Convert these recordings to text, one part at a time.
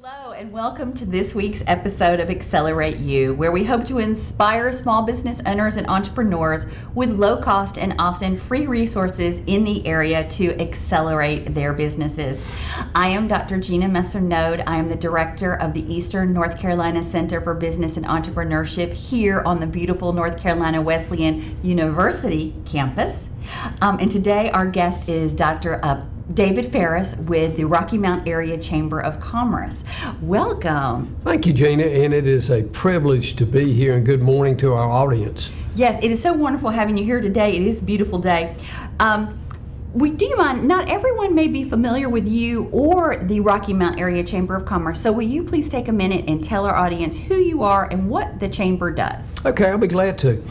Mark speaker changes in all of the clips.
Speaker 1: Hello, and welcome to this week's episode of Accelerate You, where we hope to inspire small business owners and entrepreneurs with low cost and often free resources in the area to accelerate their businesses. I am Dr. Gina Messer-Node. I am the director of the Eastern North Carolina Center for Business and Entrepreneurship here on the beautiful North Carolina Wesleyan University campus. And today our guest is Dr. David Farris with the Rocky Mount Area Chamber of Commerce. Welcome.
Speaker 2: Thank you, Gina, and it is a privilege to be here, and good morning to our audience.
Speaker 1: Yes, it is so wonderful having you here today. It is a beautiful day. Do you mind, not everyone may be familiar with you or the Rocky Mount Area Chamber of Commerce, so will you please take a minute and tell our audience who you are and what the Chamber does?
Speaker 2: Okay, I'll be glad to.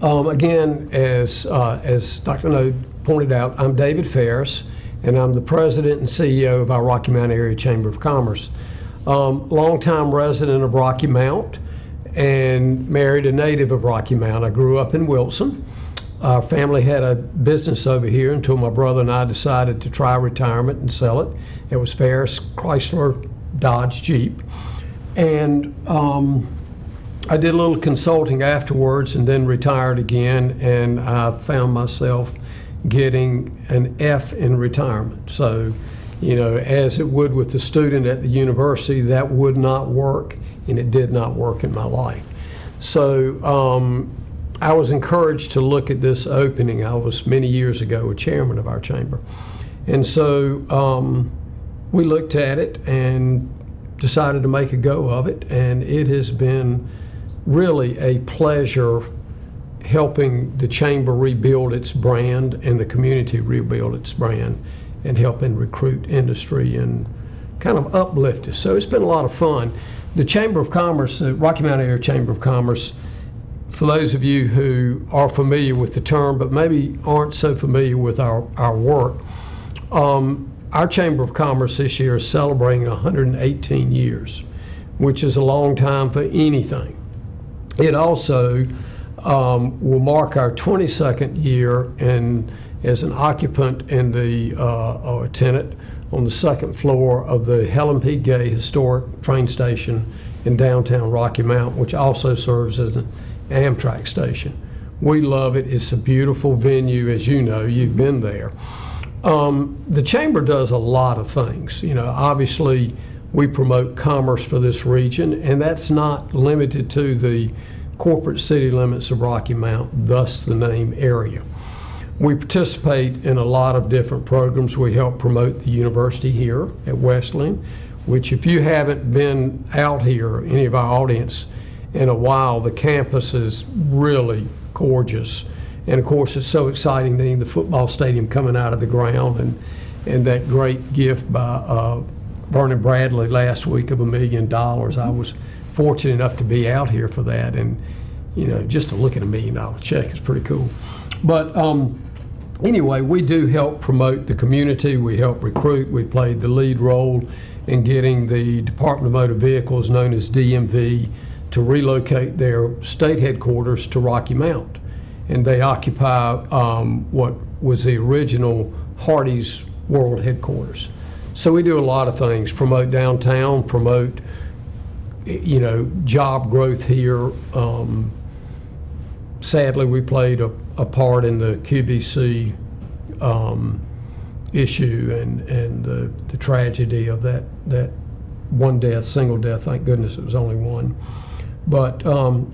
Speaker 2: Again, as Dr. Node pointed out, I'm David Farris, and I'm the president and CEO of our Rocky Mount Area Chamber of Commerce. Longtime resident of Rocky Mount and married a native of Rocky Mount. I grew up in Wilson. Our family had a business over here until my brother and I decided to try retirement and sell it. It was Farris Chrysler Dodge Jeep. And I did a little consulting afterwards and then retired again, and I found myself getting an F in retirement. So, as it would with the student at the university, that would not work, and it did not work in my life. So I was encouraged to look at this opening. I was many years ago a chairman of our chamber. And so we looked at it and decided to make a go of it, and it has been really a pleasure helping the chamber rebuild its brand and the community rebuild its brand and helping recruit industry and kind of uplift us. So it's been a lot of fun. The Chamber of Commerce, the Rocky Mount Area Chamber of Commerce, for those of you who are familiar with the term but maybe aren't so familiar with our work, our Chamber of Commerce this year is celebrating 118 years, which is a long time for anything. It also will mark our 22nd year as an occupant in or a tenant on the second floor of the Helen P. Gay Historic Train Station in downtown Rocky Mount, which also serves as an Amtrak station. We love it. It's a beautiful venue, as you know. You've been there. The Chamber does a lot of things. Obviously, we promote commerce for this region, and that's not limited to the corporate city limits of Rocky Mount, thus the name area. We participate in a lot of different programs. We help promote the university here at Wesleyan, which if you haven't been out here, any of our audience, in a while, the campus is really gorgeous. And of course, it's so exciting seeing the football stadium coming out of the ground and that great gift by Vernon Bradley last week of $1 million. I was fortunate enough to be out here for that, and just to look at $1 million check is pretty cool. But anyway, we do help promote the community. We help recruit. We played the lead role in getting the Department of Motor Vehicles, known as DMV, to relocate their state headquarters to Rocky Mount, and they occupy what was the original Hardee's World Headquarters. So we do a lot of things: promote downtown, promote job growth here. Sadly, we played a part in the QVC issue and the tragedy of that one death, single death. Thank goodness it was only one. But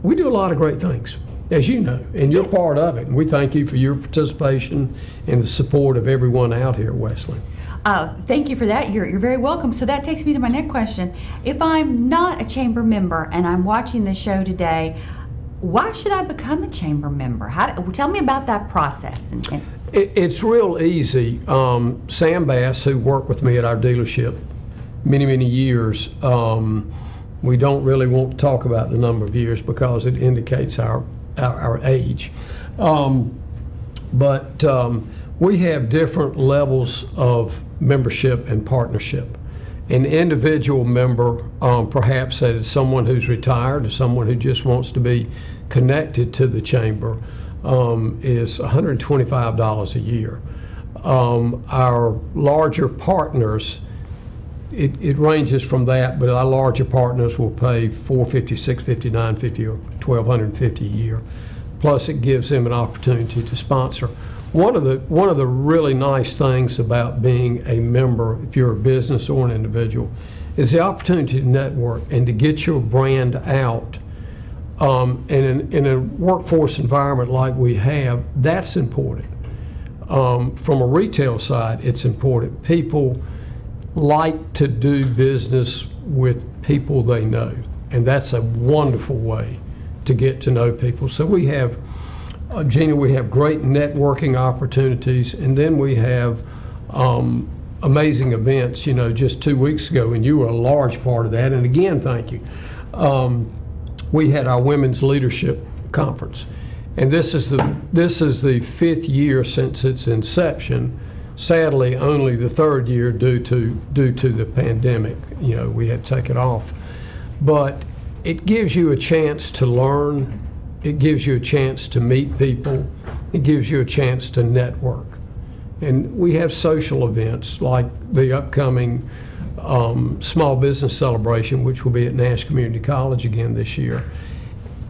Speaker 2: we do a lot of great things, as you know, and you're part of it. And we thank you for your participation and the support of everyone out here at Wesleyan.
Speaker 1: Thank you for that. You're very welcome. So that takes me to my next question. If I'm not a chamber member and I'm watching the show today, why should I become a chamber member? Tell me about that process.
Speaker 2: It's real easy. Sam Bass, who worked with me at our dealership many years, we don't really want to talk about the number of years because it indicates our age. But we have different levels of membership and partnership. An individual member, perhaps that is someone who's retired or someone who just wants to be connected to the chamber, is $125 a year. Our larger partners it ranges from that, but our larger partners will pay $450, $650, $950, or $1,250 a year. Plus, it gives them an opportunity to sponsor. One of the really nice things about being a member, if you're a business or an individual, is the opportunity to network and to get your brand out. And in a workforce environment like we have, that's important. From a retail side, it's important. People like to do business with people they know, and that's a wonderful way to get to know people. So we have, Gina, we have great networking opportunities, and then we have amazing events. You know, just 2 weeks ago, and you were a large part of that, and again, thank you. We had our Women's Leadership Conference, and this is the 5th year since its inception. Sadly, only the 3rd year due to the pandemic. You know, we had to take it off. But it gives you a chance to learn. It gives you a chance to meet people. It gives you a chance to network. And we have social events like the upcoming Small Business Celebration, which will be at Nash Community College again this year.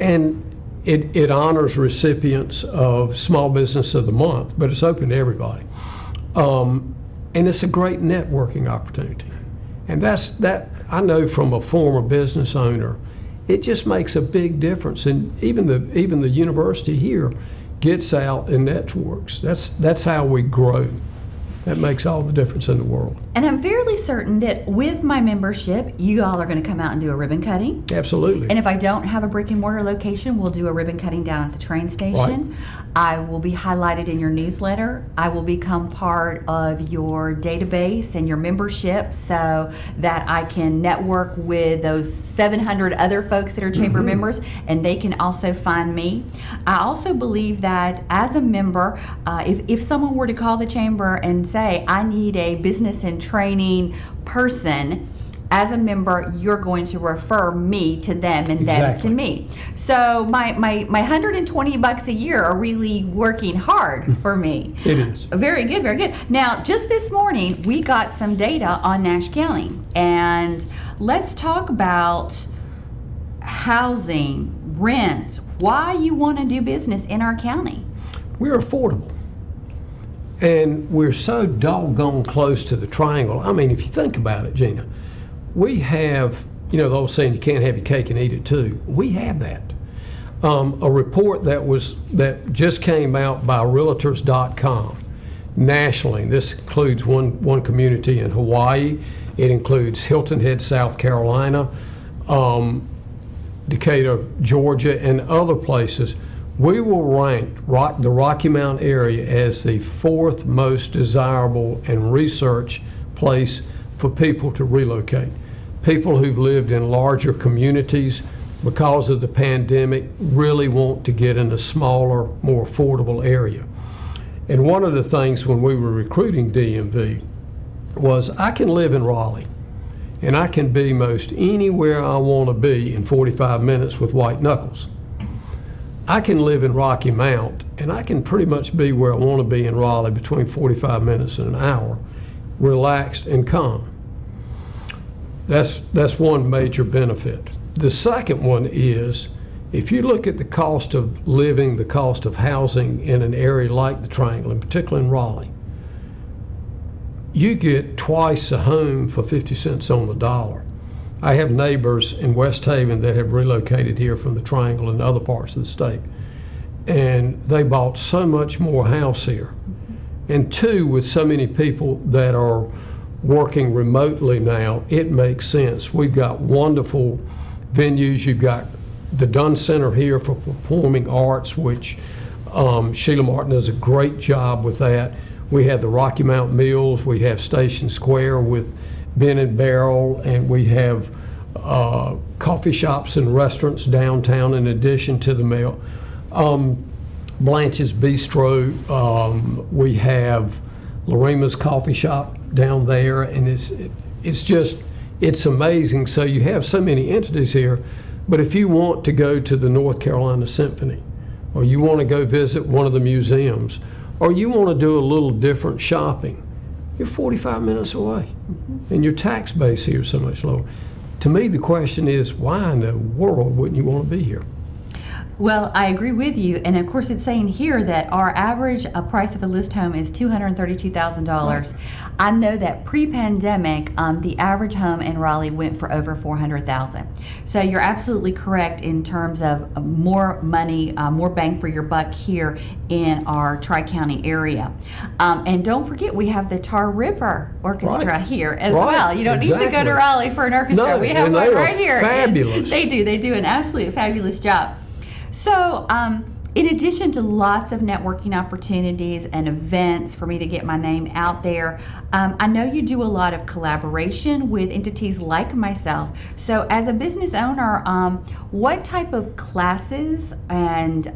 Speaker 2: And it honors recipients of Small Business of the Month, but it's open to everybody. And it's a great networking opportunity. And that I know from a former business owner, it just makes a big difference. And even the university here gets out and networks. That's how we grow. That makes all the difference in the world.
Speaker 1: And I'm fairly certain that with my membership, you all are going to come out and do a ribbon cutting.
Speaker 2: Absolutely.
Speaker 1: And if I don't have a brick and mortar location, we'll do a ribbon cutting down at the train station.
Speaker 2: Right.
Speaker 1: I will be highlighted in your newsletter. I will become part of your database and your membership so that I can network with those 700 other folks that are chamber members, and they can also find me. I also believe that as a member, if someone were to call the chamber and say, I need a business and training person, as a member, you're going to refer me to them and them to me. So my $120 a year are really working hard for me.
Speaker 2: It is.
Speaker 1: Very good, very good. Now, just this morning, we got some data on Nash County, and let's talk about housing, rents, why you want to do business in our county.
Speaker 2: We're affordable. And we're so doggone close to the triangle. I mean, if you think about it, Gina, we have, you know, the old saying, you can't have your cake and eat it too. We have that. A report that just came out by Realtors.com nationally. This includes one community in Hawaii. It includes Hilton Head, South Carolina, Decatur, Georgia, and other places. We will rank the Rocky Mountain area as the 4th most desirable and researched place for people to relocate. People who've lived in larger communities because of the pandemic really want to get in a smaller, more affordable area. And one of the things when we were recruiting DMV was I can live in Raleigh and I can be most anywhere I want to be in 45 minutes with white knuckles. I can live in Rocky Mount, and I can pretty much be where I want to be in Raleigh between 45 minutes and an hour, relaxed and calm. That's one major benefit. The second one is, if you look at the cost of living, the cost of housing in an area like the Triangle, and particularly in Raleigh, you get twice a home for 50 cents on the dollar. I have neighbors in West Haven that have relocated here from the Triangle and other parts of the state. And they bought so much more house here. And two, with so many people that are working remotely now, it makes sense. We've got wonderful venues. You've got the Dunn Center here for Performing Arts, which Sheila Martin does a great job with that. We have the Rocky Mountain Mills. We have Station Square with Ben and Barrel, and we have coffee shops and restaurants downtown in addition to the mill. Blanche's Bistro, we have Lorema's Coffee Shop down there, and it's amazing. So you have so many entities here, but if you want to go to the North Carolina Symphony, or you want to go visit one of the museums, or you want to do a little different shopping, you're 45 minutes away. And your tax base here is so much lower. To me, the question is, why in the world wouldn't you want to be here?
Speaker 1: Well, I agree with you, and of course it's saying here that our average price of a list home is $232,000. I know that pre-pandemic, the average home in Raleigh went for over $400,000. So you're absolutely correct in terms of more money, more bang for your buck here in our Tri-County area. And don't forget, we have the Tar River Orchestra here as well. You don't need to go to Raleigh for an orchestra.
Speaker 2: No,
Speaker 1: we have one right here.
Speaker 2: Fabulous.
Speaker 1: They do an absolute fabulous job. So, in addition to lots of networking opportunities and events for me to get my name out there, I know you do a lot of collaboration with entities like myself. So, as a business owner, what type of classes and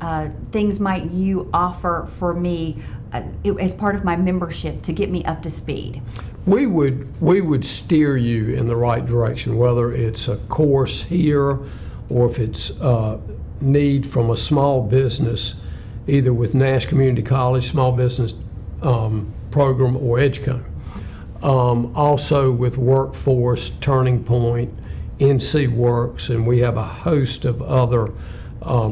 Speaker 1: things might you offer for me as part of my membership to get me up to speed?
Speaker 2: We would steer you in the right direction, whether it's a course here or if it's need from a small business, either with Nash Community College Small Business Program or EdgeCo. Also with Workforce, Turning Point, NC Works, and we have a host of other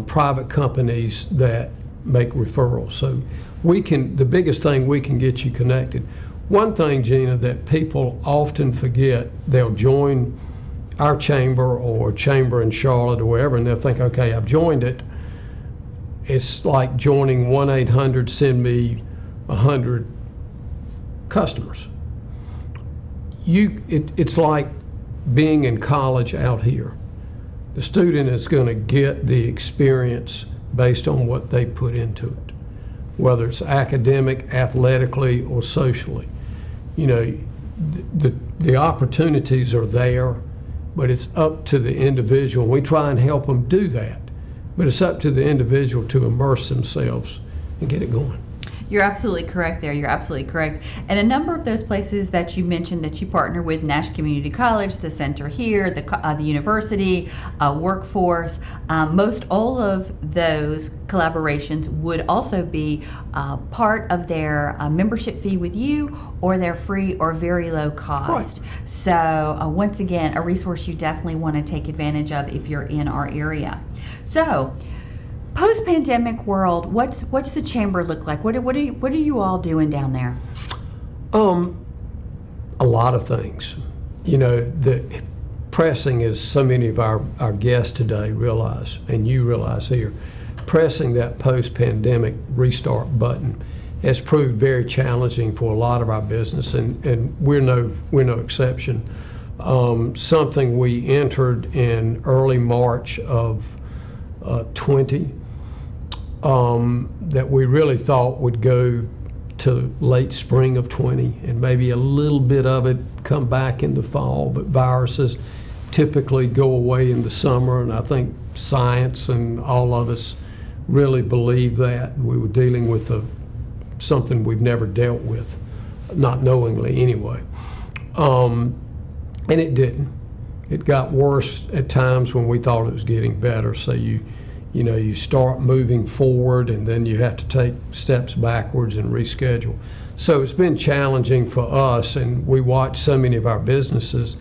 Speaker 2: private companies that make referrals. So the biggest thing, we can get you connected. One thing, Gina, that people often forget, they'll join our chamber or chamber in Charlotte or wherever, and they'll think, okay, I've joined it. It's like joining 1-800 send me 100 customers. It's like being in college out here. The student is going to get the experience based on what they put into it, whether it's academic, athletically, or socially. You know, the opportunities are there, but it's up to the individual. We try and help them do that, but it's up to the individual to immerse themselves and get it going.
Speaker 1: You're absolutely correct there. You're absolutely correct. And a number of those places that you mentioned that you partner with, Nash Community College, the center here, the university, Workforce, most all of those collaborations would also be part of their membership fee with you, or their free or very low cost.
Speaker 2: Right.
Speaker 1: So once again, a resource you definitely want to take advantage of if you're in our area. So, post-pandemic world, what's the chamber look like? What are you all doing down there?
Speaker 2: A lot of things. You know, the pressing, as so many of our guests today realize, and you realize here, pressing that post-pandemic restart button has proved very challenging for a lot of our business, and we're no exception. Something we entered in early March of 20. That we really thought would go to late spring of 20, and maybe a little bit of it come back in the fall, but viruses typically go away in the summer, and I think science and all of us really believe that. We were dealing with something we've never dealt with, not knowingly anyway. And it didn't. It got worse at times when we thought it was getting better, so you start moving forward, and then you have to take steps backwards and reschedule. So it's been challenging for us, and we watch so many of our businesses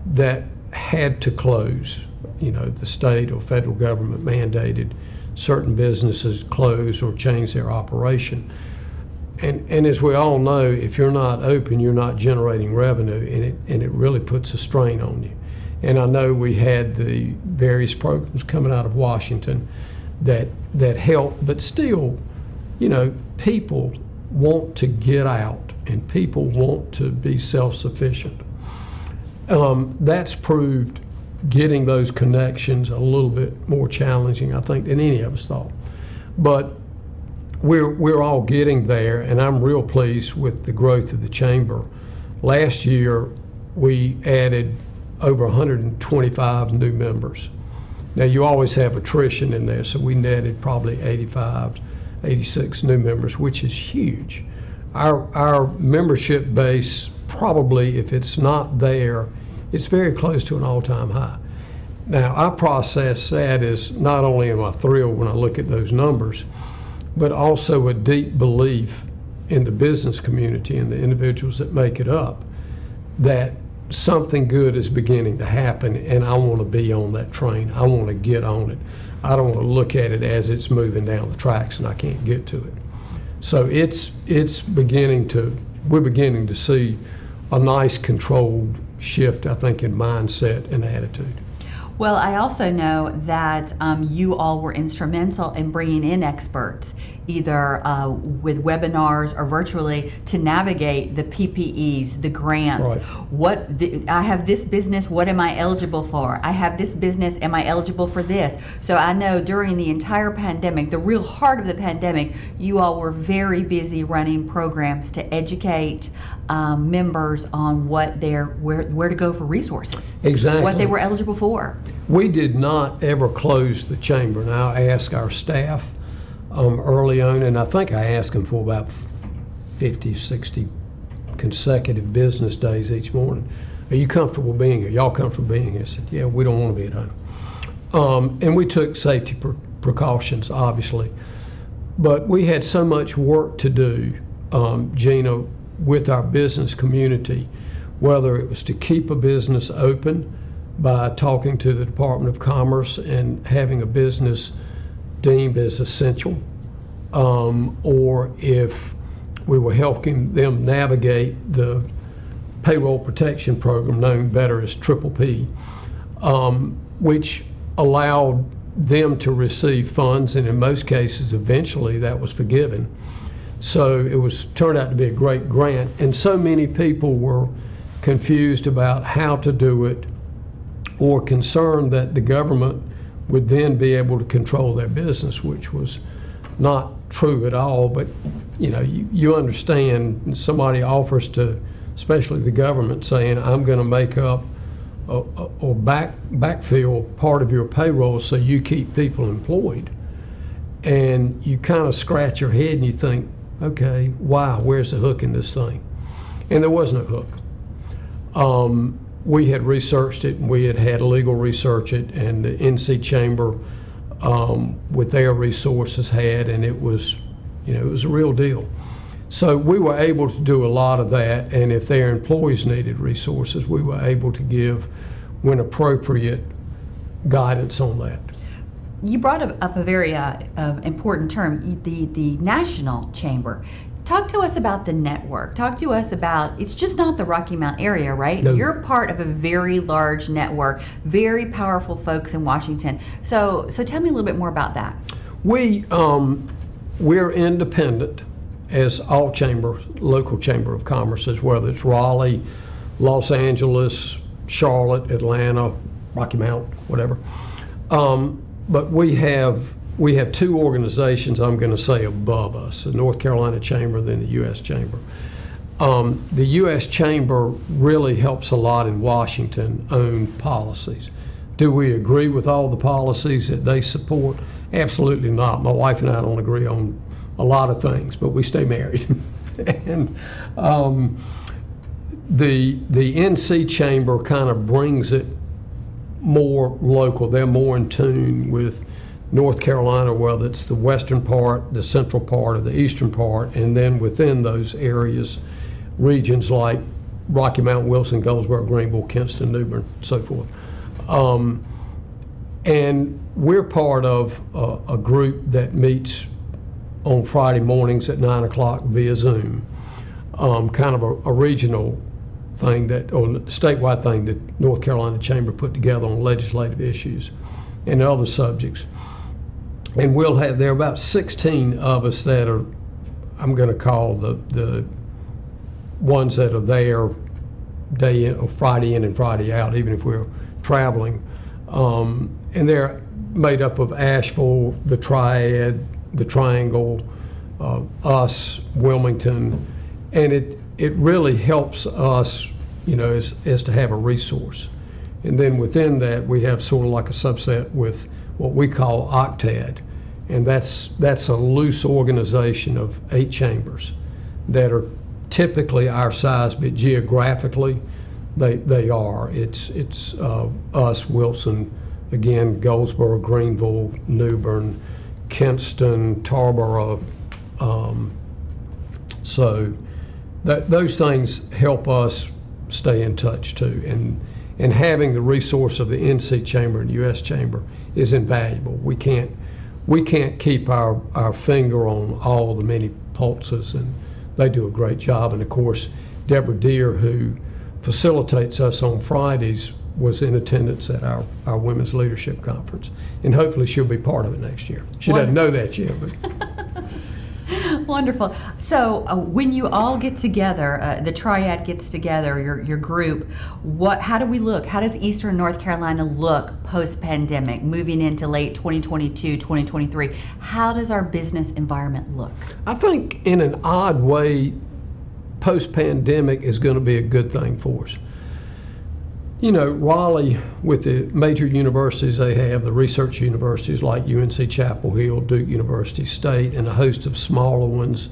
Speaker 2: that had to close. You know, the state or federal government mandated certain businesses close or change their operation. And as we all know, if you're not open, you're not generating revenue, and it really puts a strain on you. And I know we had the various programs coming out of Washington that help, but still, you know, people want to get out and people want to be self-sufficient. That's proved getting those connections a little bit more challenging, I think, than any of us thought. But we're all getting there, and I'm real pleased with the growth of the chamber. Last year, we added over 125 new members. Now, you always have attrition in there, so we netted probably 85, 86 new members, which is huge. Our membership base, probably, if it's not there, it's very close to an all-time high. Now, I process that as not only am I thrilled when I look at those numbers, but also a deep belief in the business community and the individuals that make it up that something good is beginning to happen, and I want to be on that train. I want to get on it. I don't want to look at it as it's moving down the tracks and I can't get to it. So we're beginning to see a nice controlled shift, I think, in mindset and attitude.
Speaker 1: Well, I also know that you all were instrumental in bringing in experts, either with webinars or virtually, to navigate the PPEs, the grants.
Speaker 2: Right.
Speaker 1: I have this business, what am I eligible for? I have this business, am I eligible for this? So I know during the entire pandemic, the real heart of the pandemic, you all were very busy running programs to educate members on where to go for resources.
Speaker 2: Exactly.
Speaker 1: What they were eligible for.
Speaker 2: We did not ever close the chamber. Now, I asked our staff early on, and I think I asked them for about 50, 60 consecutive business days each morning. Are you comfortable being here? Y'all comfortable being here? I said, yeah, we don't want to be at home. And we took safety precautions, obviously. But we had so much work to do, Gina, with our business community, whether it was to keep a business open by talking to the Department of Commerce and having a business deemed as essential, or if we were helping them navigate the payroll protection program, known better as Triple P, which allowed them to receive funds, and in most cases, eventually that was forgiven. So it turned out to be a great grant, and so many people were confused about how to do it, or concerned that the government would then be able to control their business, which was not true at all. But you understand, somebody offers to, especially the government, saying, I'm going to make up or backfill part of your payroll so you keep people employed. And you kind of scratch your head and you think, okay, wow, where's the hook in this thing? And there was no hook. We had researched it, and we had legal research it, and the NC Chamber, with their resources, had, and it was a real deal. So we were able to do a lot of that, and if their employees needed resources, we were able to give, when appropriate, guidance on that.
Speaker 1: You brought up a very important term, the National Chamber. Talk to us about the network. Talk to us about, it's just not the Rocky Mount area, right?
Speaker 2: No.
Speaker 1: You're part of a very large network, very powerful folks in Washington. So tell me a little bit more about that.
Speaker 2: We're independent, as all chambers, local chamber of commerces, whether it's Raleigh, Los Angeles, Charlotte, Atlanta, Rocky Mount, whatever. But we have two organizations, I'm going to say, above us, the North Carolina Chamber, then the U.S. Chamber. The U.S. Chamber really helps a lot in Washington on policies. Do we agree with all the policies that they support? Absolutely not. My wife and I don't agree on a lot of things, but we stay married. And the NC Chamber kind of brings it more local. They're more in tune with North Carolina, whether it's the western part, the central part, or the eastern part, and then within those areas, regions like Rocky Mount, Wilson, Goldsboro, Greenville, Kinston, New Bern, so forth. And we're part of a group that meets on Friday mornings at 9 o'clock via Zoom, kind of a regional thing or a statewide thing that North Carolina Chamber put together on legislative issues and other subjects. And there are about 16 of us that are, I'm going to call the ones that are there day in, or Friday in and Friday out, even if we're traveling. And they're made up of Asheville, the Triad, the Triangle, us, Wilmington, and it really helps us, as to have a resource. And then within that, we have sort of like a subset with what we call OCTAD, and that's a loose organization of 8 chambers that are typically our size, but geographically they are. It's us, Wilson, again, Goldsboro, Greenville, New Bern, Kinston, Tarboro, So those things help us stay in touch too. And having the resource of the NC Chamber and US Chamber is invaluable. We can't keep our finger on all the many pulses, and they do a great job. And of course, Deborah Deere, who facilitates us on Fridays, was in attendance at our Women's Leadership Conference. And hopefully she'll be part of it next year. She doesn't know that yet, but.
Speaker 1: Wonderful. So when you all get together, the triad gets together, your group, how do we look? How does Eastern North Carolina look post-pandemic, moving into late 2022, 2023? How does our business environment look?
Speaker 2: I think in an odd way, post-pandemic is going to be a good thing for us. You know, Raleigh, with the major universities they have, the research universities like UNC Chapel Hill, Duke University State, and a host of smaller ones,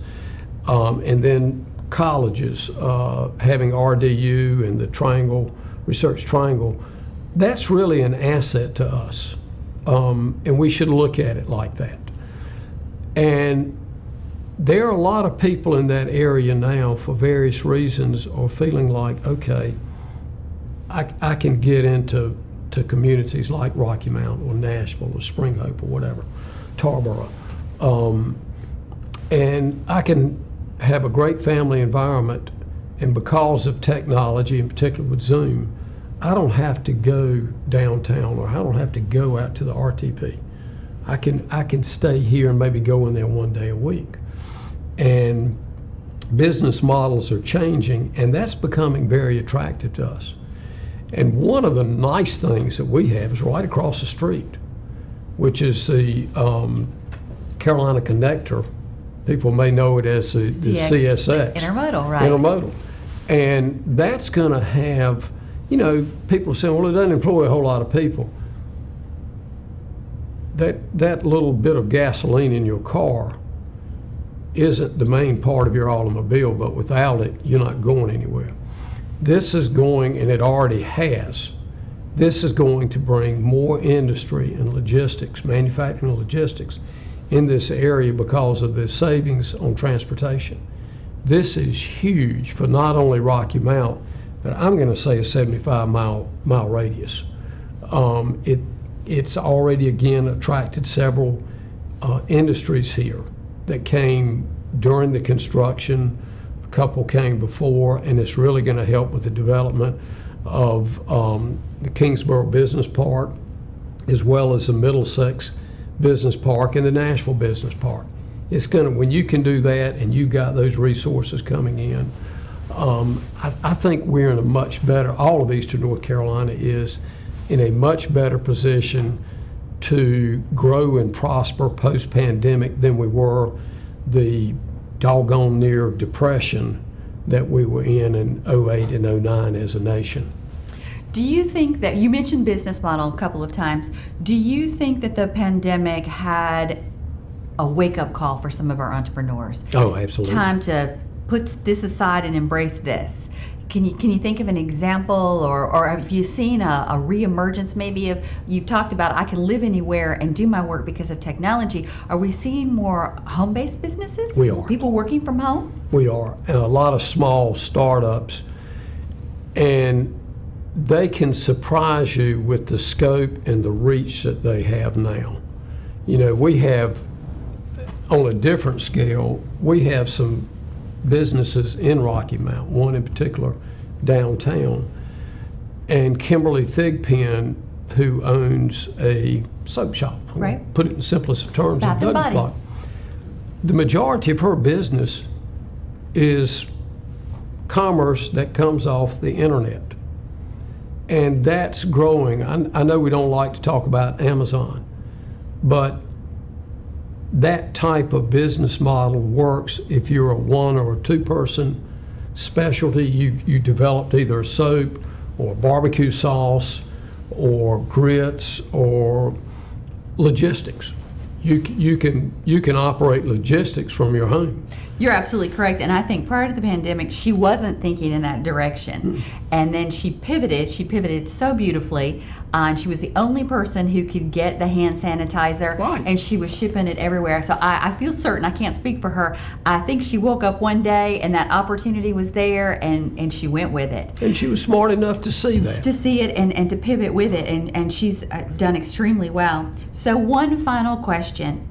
Speaker 2: and then colleges having RDU and the Research Triangle, that's really an asset to us, and we should look at it like that. And there are a lot of people in that area now, for various reasons, are feeling like, okay, I can get into communities like Rocky Mount or Nashville or Spring Hope or whatever, Tarboro, and I can have a great family environment. And because of technology, in particular with Zoom, I don't have to go downtown, or I don't have to go out to the RTP. I can stay here and maybe go in there one day a week. And business models are changing, and that's becoming very attractive to us. And one of the nice things that we have is right across the street, which is the Carolina Connector. People may know it as the CSX.
Speaker 1: Intermodal, right?
Speaker 2: Intermodal. And that's going to have, you know, people saying, well, it doesn't employ a whole lot of people. That little bit of gasoline in your car isn't the main part of your automobile, but without it, you're not going anywhere. This is going, and it already has, this is going to bring more industry and logistics, manufacturing and logistics, in this area because of the savings on transportation. This is huge for not only Rocky Mount, but I'm going to say a 75-mile radius. It's already, again, attracted several industries here that came during the construction. A couple came before, and it's really going to help with the development of the Kingsborough Business Park, as well as the Middlesex Business Park and the Nashville Business Park. It's going to, when you can do that and you've got those resources coming in, I think we're in a much better, all of Eastern North Carolina is in a much better position to grow and prosper post-pandemic than we were the doggone near depression that we were in 08 and 09 as a nation.
Speaker 1: Do you think that, you mentioned business model a couple of times, do you think that the pandemic had a wake-up call for some of our entrepreneurs?
Speaker 2: Oh, absolutely.
Speaker 1: Time to put this aside and embrace this. Can you think of an example, or have you seen a reemergence maybe of, you've talked about I can live anywhere and do my work because of technology. Are we seeing more home-based businesses?
Speaker 2: We are.
Speaker 1: People working from home?
Speaker 2: We are. And a lot of small startups, and they can surprise you with the scope and the reach that they have now. You know, we have, on a different scale, we have some businesses in Rocky Mount, one in particular downtown, and Kimberly Thigpen, who owns a soap shop.
Speaker 1: Right.
Speaker 2: Put it in the simplest of terms.
Speaker 1: Bath and Body.
Speaker 2: Block. The majority of her business is commerce that comes off the internet, and that's growing. I know we don't like to talk about Amazon, but that type of business model works if you're a one or a two person specialty. You developed either a soap or barbecue sauce or grits or logistics. you can operate logistics from your home.
Speaker 1: You're absolutely correct. And I think prior to the pandemic, she wasn't thinking in that direction. And then she pivoted so beautifully. And she was the only person who could get the hand sanitizer.
Speaker 2: Right.
Speaker 1: And she was shipping it everywhere. So I feel certain, I can't speak for her, I think she woke up one day and that opportunity was there and she went with it.
Speaker 2: And she was smart enough to see that.
Speaker 1: To see it and to pivot with it. And she's done extremely well. So one final question.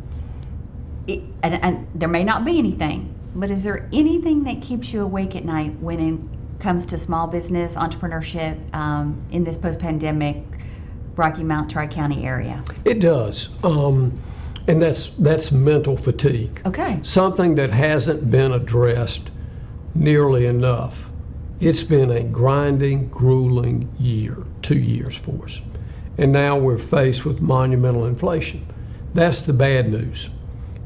Speaker 1: And there may not be anything, but is there anything that keeps you awake at night when it comes to small business, entrepreneurship in this post-pandemic Rocky Mount Tri-County area?
Speaker 2: It does. And that's mental fatigue.
Speaker 1: Okay.
Speaker 2: Something that hasn't been addressed nearly enough. It's been a grinding, grueling 2 years for us. And now we're faced with monumental inflation. That's the bad news.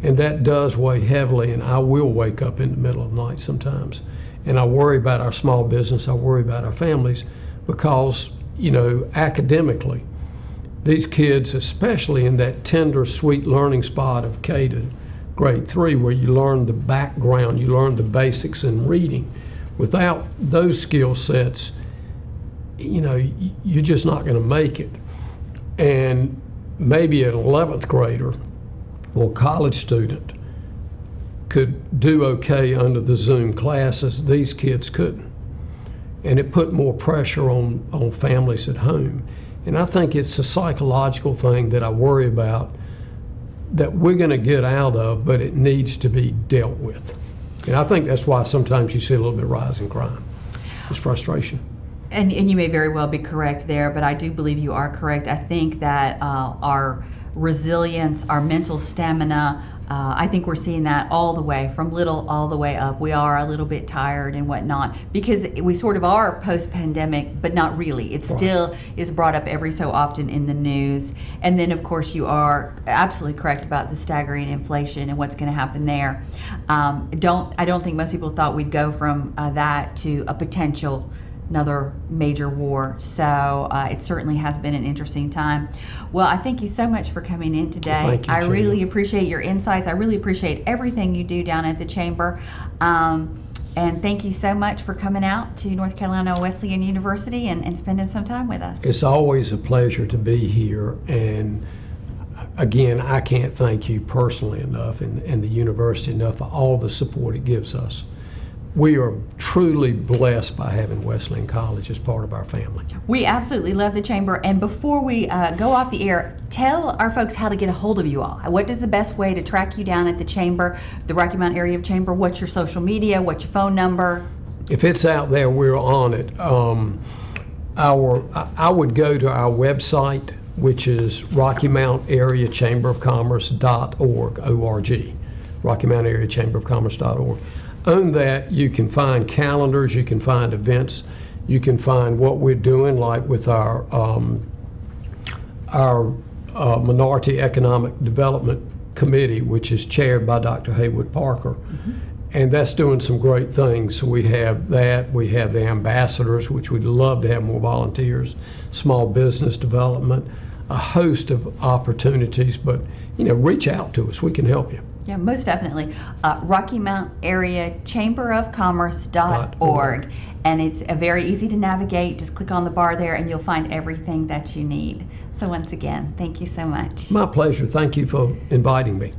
Speaker 2: And that does weigh heavily, and I will wake up in the middle of the night sometimes. And I worry about our small business, I worry about our families, because, academically, these kids, especially in that tender, sweet learning spot of K to grade 3, where you learn the background, you learn the basics in reading. Without those skill sets, you're just not going to make it. And maybe an 11th grader or college student could do okay under the Zoom classes. These kids couldn't. And it put more pressure on families at home. And I think it's a psychological thing that I worry about that we're going to get out of, but it needs to be dealt with. And I think that's why sometimes you see a little bit of rise in crime. It's frustration.
Speaker 1: And you may very well be correct there, but I do believe you are correct. I think that our resilience, our mental stamina, I think we're seeing that all the way, from little all the way up. We are a little bit tired and whatnot because we sort of are post-pandemic, but not really. It still is brought up every so often in the news. And then, of course, you are absolutely correct about the staggering inflation and what's going to happen there. I don't think most people thought we'd go from that to a potential another major war. So it certainly has been an interesting time. Well, I thank you so much for coming in today.
Speaker 2: Well, thank you,
Speaker 1: I
Speaker 2: Gina.
Speaker 1: really appreciate your insights. I really appreciate everything you do down at the Chamber. And thank you so much for coming out to North Carolina Wesleyan University and spending some time with us.
Speaker 2: It's always a pleasure to be here. And again, I can't thank you personally enough and the university enough for all the support it gives us. We are truly blessed by having Wesleyan College as part of our family.
Speaker 1: We absolutely love the Chamber. And before we go off the air, tell our folks how to get a hold of you all. What is the best way to track you down at the Chamber, the Rocky Mount Area Chamber? What's your social media? What's your phone number?
Speaker 2: If it's out there, we're on it. I would go to our website, which is Rocky Mount Area Chamber of Commerce.org, O-R-G, Rocky Mount Area Chamber of Commerce.org. On that, you can find calendars, you can find events, you can find what we're doing, like with our Minority Economic Development Committee, which is chaired by Dr. Haywood Parker. Mm-hmm. And that's doing some great things. So we have that, we have the ambassadors, which we'd love to have more volunteers, small business development, a host of opportunities, but reach out to us, we can help you.
Speaker 1: Yeah, most definitely. Rocky Mount Area Chamber of Commerce.org. And it's very easy to navigate. Just click on the bar there and you'll find everything that you need. So once again, thank you so much.
Speaker 2: My pleasure. Thank you for inviting me.